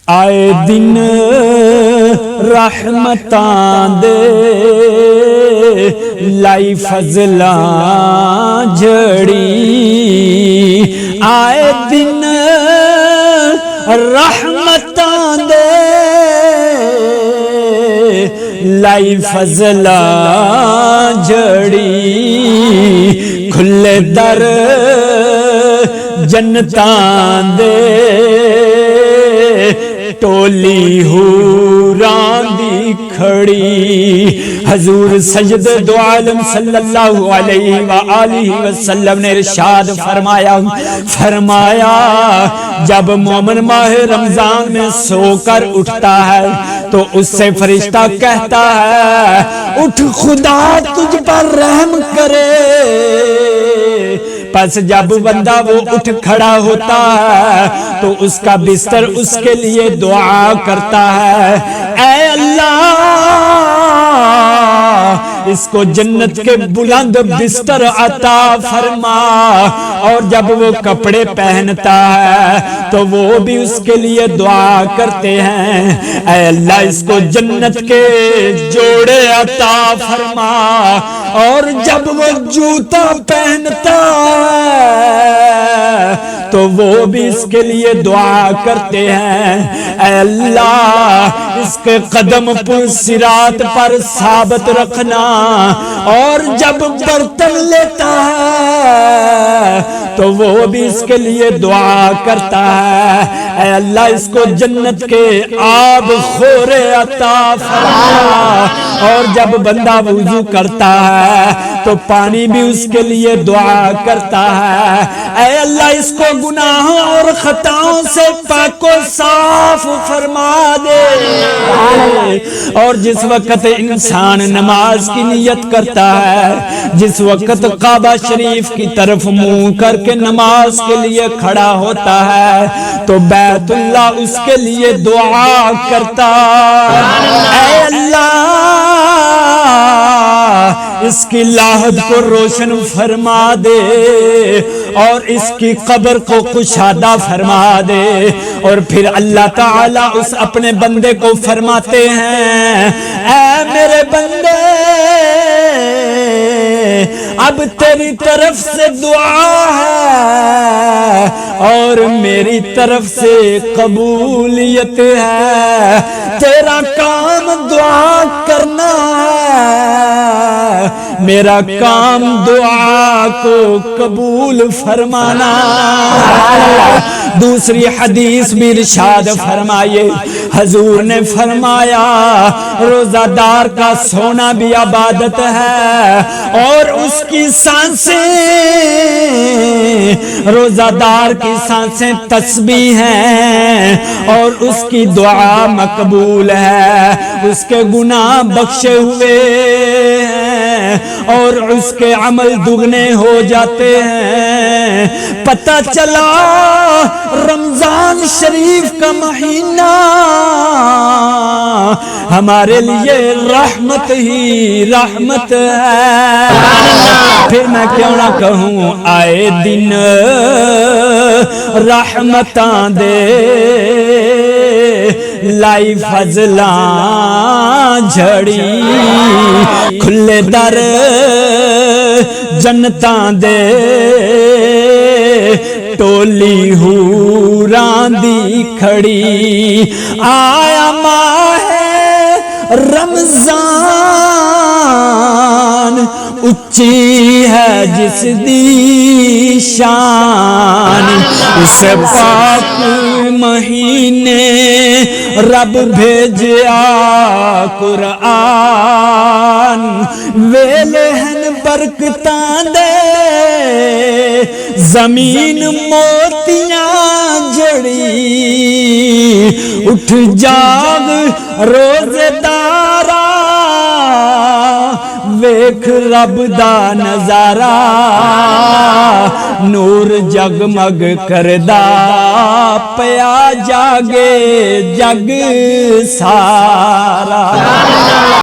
آئے دن رحمتاں دے لائی فضلاں جڑی، آئے دن رحمتاں دے لائی فضلاں جڑی، کھلے در جنتاں دے ٹولی حوراں دی کھڑی۔ حضور سجد دو عالم صلی اللہ علیہ وآلہ وسلم نے ارشاد فرمایا جب مومن ماہ رمضان میں سو کر اٹھتا ہے تو اس سے فرشتہ کہتا ہے اٹھ خدا تجھ پر رحم کرے۔ پس جب بندہ وہ اٹھ کھڑا ہوتا ہے تو اس کا بستر اس کے لیے دعا کرتا ہے، اے اللہ اس کو جنت کے بلند بستر عطا فرما۔ اور جب وہ کپڑے پہنتا ہے تو وہ بھی اس کے لیے دعا کرتے ہیں، اے اللہ اس کو جنت کے جوڑے عطا فرما۔ اور جب وہ جوتا پہنتا ہے تو وہ بھی اس کے لیے دعا کرتے ہیں، اے اللہ اس کے قدم پر صراط پر ثابت رکھنا۔ اور جب برتن لیتا ہے تو وہ بھی اس کے لیے دعا کرتا ہے، اے اللہ اس کو جنت کے آب خورے عطا فرما۔ اور جب بندہ وضو کرتا ہے تو پانی بھی اس کے لیے دعا کرتا ہے، اے اللہ اس کو گناہوں اور خطاؤں سے پاک و صاف فرما دے۔ اور جس وقت انسان نماز کی نیت کرتا ہے، جس وقت کعبہ شریف کی طرف منہ کر کے نماز کے لیے کھڑا ہوتا ہے تو بیت اللہ اس کے لیے دعا کرتا، اے اللہ اس کی لاحد کو روشن فرما دے اور اس کی قبر کو کشادہ فرما دے۔ اور پھر اللہ تعالیٰ اس اپنے بندے کو فرماتے ہیں، اے میرے بندے اب تیری طرف سے دعا ہے اور میری طرف سے قبولیت ہے، تیرا کام دعا کرنا ہے، میرا کام دعا کو قبول فرمانا۔ دوسری حدیث بھی ارشاد فرمائے، حضور نے فرمایا روزہ دار کا سونا بھی عبادت ہے اور اس کی سانسیں، روزہ دار کی سانسیں تسبیح ہیں اور اس کی دعا مقبول ہے، اس کے گناہ بخشے ہوئے ہیں اور اس کے عمل دگنے ہو جاتے ہیں۔ پتہ چلا رمضان شریف کا مہینہ ہمارے لیے رحمت ہی رحمت ہے۔ پھر میں کیوں نہ کہوں آئے دن رحمتاں دے لائی فضلاں جھڑی، کھلے در جنتاں دے ٹولی حوراں دی کھڑی۔ آیا ماہ رمضان اچھی ہے جس دی شان، اس پاک مہینے رب بھیجیا قرآن، ویلے ہیں برکتاں دے زمین موتیاں جڑی، اٹھ جاگ روزے دارا ویکھ رب دا نظارہ، نور جگمگ کردا پیا جاگے جگ سارا۔